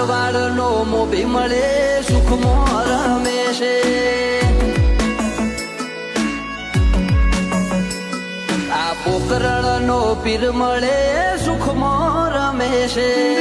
મારવાડ નો મોભી મળે સુખમાં રમે છે આ પોકરણ નો પીર મળે સુખમાં રમે છે